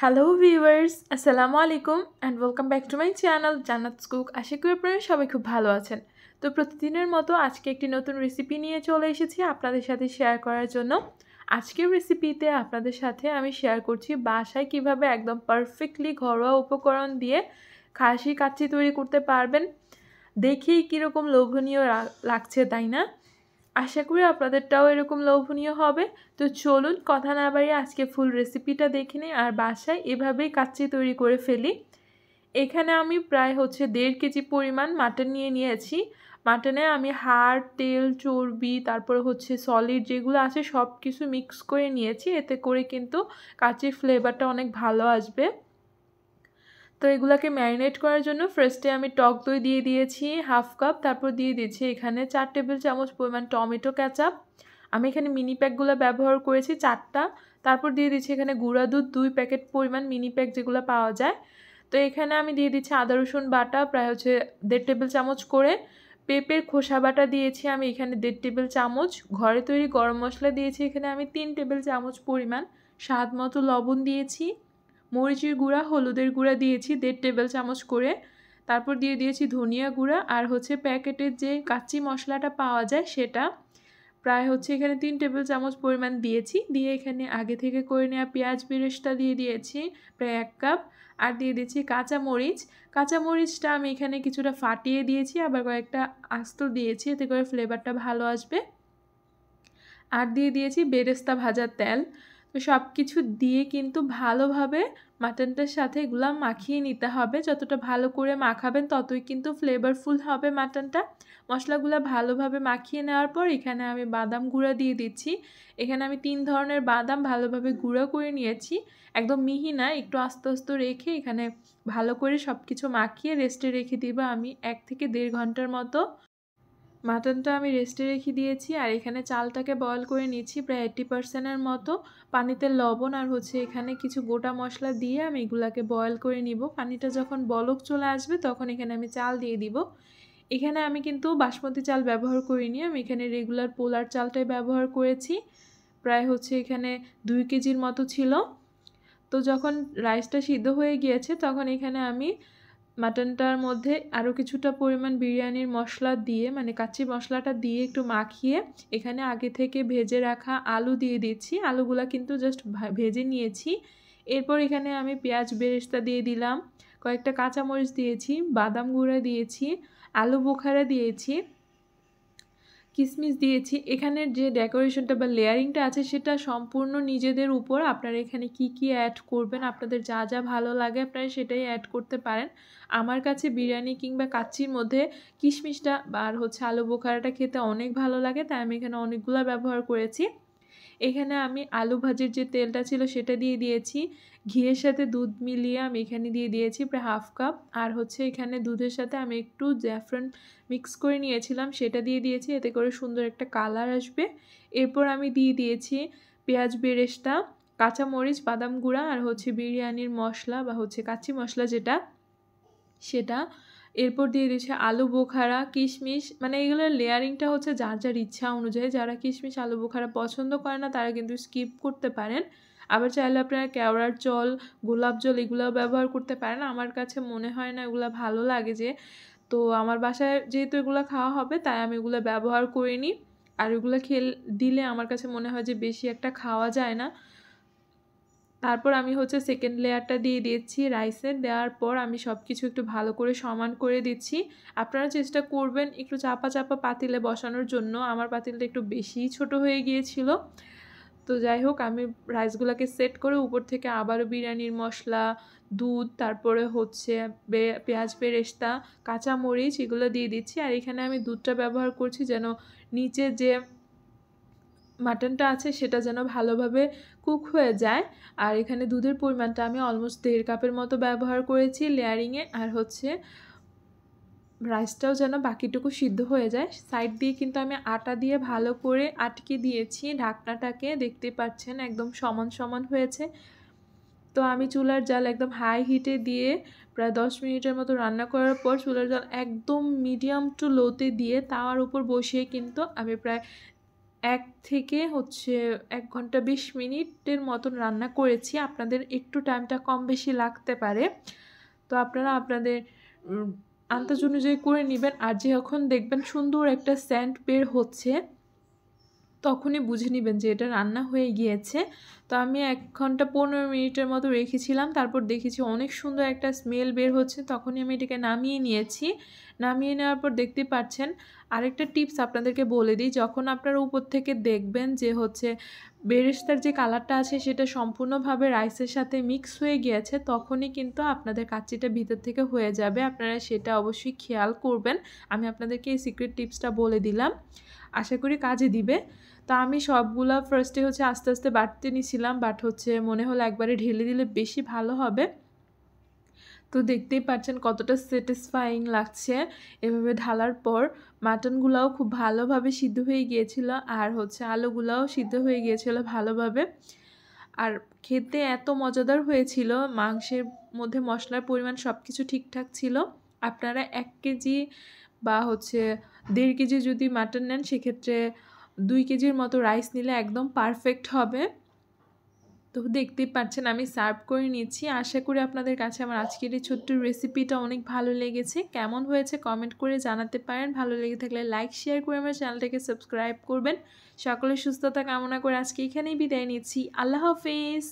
Hello viewers, আসসালামু আলাইকুম and welcome back to my channel Jannat's cook. আশা করি আপনারা সবাই খুব ভালো আছেন। তো প্রতিদিনের মতো আজকে একটি নতুন রেসিপি নিয়ে চলে এসেছি আপনাদের সাথে শেয়ার করার জন্য। আজকের রেসিপিতে আপনাদের সাথে আমি শেয়ার করছি বাসায় কিভাবে একদম পারফেক্টলি ঘরোয়া উপকরণ দিয়ে খাসি কাচ্চি তৈরি করতে পারবেন। দেখেই কীরকম লোভনীয় লাগছে, তাই না? আশা করি আপনাদেরটাও এরকম লোভনীয় হবে। তো চলুন কথা না বাড়িয়ে আজকে ফুল রেসিপিটা দেখে নিই আর বাসায় এভাবেই কাচ্চি তৈরি করে ফেলি। এখানে আমি প্রায় 1.5 কেজি পরিমাণ মাটন নিয়েছি। মাটনে আমি হাড়, তেল, চর্বি, তারপরে সলিড যেগুলো আছে সব কিছু মিক্স করে নিয়েছি। এতে করে কিন্তু কাচ্চির ফ্লেভারটা অনেক ভালো আসবে। তো এগুলাকে ম্যারিনেট করার জন্য ফার্স্টে আমি টক দই দিয়ে দিয়েছি 1/2 কাপ। তারপর দিয়ে দিয়েছি এখানে 4 টেবিল চামচ পরিমাণ টমেটো কেচাপ। আমি এখানে মিনি প্যাকগুলো ব্যবহার করেছি 4টা। তারপর দিয়ে দিচ্ছি এখানে গুঁড়া দুধ 2 প্যাকেট পরিমাণ, মিনি প্যাক যেগুলো পাওয়া যায়। তো এখানে আমি দিয়ে দিচ্ছি আদা রসুন বাটা প্রায় 1.5 টেবিল চামচ করে। পেঁপের খোসা বাটা দিয়েছি আমি এখানে 1.5 টেবিল চামচ। ঘরে তৈরি গরম মশলা দিয়েছি এখানে আমি 3 টেবিল চামচ পরিমাণ। স্বাদ মতো লবণ দিয়েছি। মরিচের গুঁড়া, হলুদের গুঁড়া দিয়েছি 1.5 টেবিল চামচ করে। তারপর দিয়ে দিয়েছি ধনিয়া গুঁড়া আর প্যাকেটের যে কাচ্চি মশলাটা পাওয়া যায় সেটা প্রায় এখানে 3 টেবিল চামচ পরিমাণ দিয়েছি। দিয়ে এখানে আগে থেকে করে নেওয়া পেঁয়াজ বেরেস্তা দিয়ে দিয়েছি প্রায় 1 কাপ। আর দিয়ে দিয়েছি কাঁচামরিচ। কাঁচামরিচটা আমি এখানে কিছুটা ফাটিয়ে দিয়েছি, আবার কয়েকটা আস্ত দিয়েছি, এতে করে ফ্লেভারটা ভালো আসবে। আর দিয়ে দিয়েছি বেরেস্তা ভাজার তেল। তো সব কিছু দিয়ে কিন্তু ভালোভাবে মাটনটার সাথে এগুলো মাখিয়ে নিতে হবে। যতটা ভালো করে মাখাবেন ততই কিন্তু ফ্লেভারফুল হবে মাটনটা। মশলাগুলো ভালোভাবে মাখিয়ে নেওয়ার পর এখানে আমি বাদাম গুঁড়া দিয়ে দিচ্ছি। এখানে আমি 3 ধরনের বাদাম ভালোভাবে গুঁড়ো করে নিয়েছি। একদম মিহি না, একটু আস্তে আস্তে রেখে এখানে ভালো করে সব কিছু মাখিয়ে রেস্টে রেখে দিব আমি 1 থেকে 1.5 ঘন্টার মতো। মাটনটা আমি রেস্টে রেখে দিয়েছি আর এখানে চালটাকে বয়েল করে নিচ্ছি প্রায় 80%-এর মতো। পানিতে লবণ আর এখানে কিছু গোটা মশলা দিয়ে আমি এগুলাকে বয়েল করে নিব। পানিটা যখন বলক চলে আসবে তখন এখানে আমি চাল দিয়ে দিব। এখানে আমি কিন্তু বাসমতি চাল ব্যবহার করিনি, আমি এখানে রেগুলার পোলার চালটাই ব্যবহার করেছি। প্রায় এখানে 2 কেজির মতো ছিল। তো যখন রাইসটা সিদ্ধ হয়ে গিয়েছে তখন এখানে আমি মাটনটার মধ্যে আরও কিছুটা পরিমাণ বিরিয়ানির মশলা দিয়ে, মানে কাচ্চি মশলাটা দিয়ে একটু মাখিয়ে এখানে আগে থেকে ভেজে রাখা আলু দিয়ে দিচ্ছি। আলুগুলা কিন্তু জাস্ট ভেজে নিয়েছি। এরপর এখানে আমি পেঁয়াজ বেরেস্তা দিয়ে দিলাম, কয়েকটা কাঁচামরিচ দিয়েছি, বাদাম গুঁড়া দিয়েছি, আলু বোখারা দিয়েছি, কিশমিশ দিয়েছি। এখানের যে ডেকোরেশনটা বা লেয়ারিংটা আছে সেটা সম্পূর্ণ নিজেদের উপর। আপনারা এখানে কি কি অ্যাড করবেন, আপনাদের যা যা ভালো লাগে আপনারা সেটাই অ্যাড করতে পারেন। আমার কাছে বিরিয়ানি কিংবা কাচ্চির মধ্যে কিশমিশটা আর আলু বোখারাটা খেতে অনেক ভালো লাগে, তাই আমি এখানে অনেকগুলো ব্যবহার করেছি। এখানে আমি আলু ভাজির যে তেলটা ছিল সেটা দিয়ে দিয়েছি। ঘিয়ের সাথে দুধ মিলিয়ে আমি এখানে দিয়ে দিয়েছি প্রায় 1/2 কাপ। আর এখানে দুধের সাথে আমি একটু জ্যাফরান মিক্স করে নিয়েছিলাম, সেটা দিয়ে দিয়েছি, এতে করে সুন্দর একটা কালার আসবে। এরপর আমি দিয়ে দিয়েছি পেঁয়াজ বেরেস্তা, কাঁচামরিচ, বাদাম গুঁড়া আর বিরিয়ানির মশলা বা কাচ্চি মশলা যেটা, সেটা। এরপর দিয়ে দিচ্ছে আলু বোখারা, কিশমিশ, মানে এগুলোর লেয়ারিংটা যার যার ইচ্ছা অনুযায়ী। যারা কিশমিশ আলু বোখারা পছন্দ করে না তারা কিন্তু স্কিপ করতে পারেন। আবার চাইলে আপনারা কেওড়ার জল, গোলাপ জল এগুলোও ব্যবহার করতে পারেন। আমার কাছে মনে হয় না এগুলো ভালো লাগে যে, তো আমার বাসায় যেহেতু এগুলো খাওয়া হবে তাই আমি এগুলো ব্যবহার করিনি। আর এগুলো দিলে আমার কাছে মনে হয় যে বেশি একটা খাওয়া যায় না। তারপর আমি সেকেন্ড লেয়ারটা দিয়ে দিচ্ছি রাইসের। দেওয়ার পর আমি সব কিছু একটু ভালো করে সমান করে দিচ্ছি। আপনারা চেষ্টা করবেন একটু চাপা চাপা পাতিলে বসানোর জন্য। আমার পাতিলটা একটু বেশিই ছোট হয়ে গিয়েছিল। তো যাই হোক, আমি রাইসগুলোকে সেট করে উপর থেকে আবারও বিরিয়ানির মশলা, দুধ, তারপরে পেঁয়াজ বেরেস্তা, কাঁচামরিচ এগুলো দিয়ে দিচ্ছি। আর এখানে আমি দুধটা ব্যবহার করছি যেন নিচে যে মাটনটা আছে সেটা যেন ভালোভাবে কুক হয়ে যায়। আর এখানে দুধের পরিমাণটা আমি অলমোস্ট 1.5 কাপের মতো ব্যবহার করেছি লেয়ারিংয়ে। আর রাইসটাও যেন বাকিটুকু সিদ্ধ হয়ে যায়। সাইড দিয়ে কিন্তু আমি আটা দিয়ে ভালো করে আটকে দিয়েছি ঢাকনাটাকে, দেখতে পাচ্ছেন একদম সমান সমান হয়েছে। তো আমি চুলার জাল একদম হাই হিটে দিয়ে প্রায় 10 মিনিটের মতো রান্না করার পর চুলার জাল একদম মিডিয়াম টু লোতে দিয়ে তাওয়ার উপর বসিয়ে কিন্তু আমি প্রায় 1 থেকে 1 ঘন্টা 20 মিনিটের মতন রান্না করেছি। আপনাদের একটু টাইমটা কম বেশি লাগতে পারে। তো আপনারা আপনাদের আন্দাজ অনুযায়ী করে নেবেন। আর যখন দেখবেন সুন্দর একটা সেন্ট বের হচ্ছে, তখনই বুঝে নেবেন যে এটা রান্না হয়ে গিয়েছে। তো আমি 1 ঘন্টা 15 মিনিটের মতো রেখেছিলাম। তারপর দেখেছি অনেক সুন্দর একটা স্মেল বের হচ্ছে, তখনই আমি এটাকে নামিয়ে নিয়েছি। নামিয়ে নেওয়ার পর দেখতে পাচ্ছেন, আরেকটা টিপস আপনাদেরকে বলে দিই, যখন আপনারা উপর থেকে দেখবেন যে বেরেস্তার যে কালারটা আছে সেটা সম্পূর্ণভাবে রাইসের সাথে মিক্স হয়ে গিয়েছে, তখনই কিন্তু আপনাদের কাচ্চিটা ভিতর থেকে হয়ে যাবে। আপনারা সেটা অবশ্যই খেয়াল করবেন। আমি আপনাদেরকে এই সিক্রেট টিপসটা বলে দিলাম, আশা করি কাজে দিবে। তো আমি সবগুলা ফার্স্টে আস্তে আস্তে বাটতে নিছিলাম, বাট মনে হলো একবারে ঢেলে দিলে বেশি ভালো হবে। তো দেখতেই পাচ্ছেন কতটা স্যাটিসফাইং লাগছে এভাবে ঢালার পর। মাটনগুলাও খুব ভালোভাবে সিদ্ধ হয়ে গিয়েছিল, আর আলুগুলাও সিদ্ধ হয়ে গিয়েছিল ভালোভাবে। আর খেতে এত মজাদার হয়েছিল, মাংসের মধ্যে মশলার পরিমাণ সব কিছু ঠিকঠাক ছিল। আপনারা 1 কেজি বা 1.5 কেজি যদি মাটন নেন, সেক্ষেত্রে 2 কেজির মতো রাইস নিলে একদম পারফেক্ট হবে। তো দেখতেই পাচ্ছেন আমি সার্ভ করে নিয়েছি। আশা করি আপনাদের কাছে আমার আজকের এই ছোট্ট রেসিপিটা অনেক ভালো লেগেছে। কেমন হয়েছে কমেন্ট করে জানাতে পারেন। ভালো লেগে থাকলে লাইক শেয়ার করে আমার চ্যানেলটাকে সাবস্ক্রাইব করবেন। সকলের সুস্থতা কামনা করে আজকে এখানেই বিদায় নিচ্ছি। আল্লাহ হাফেজ।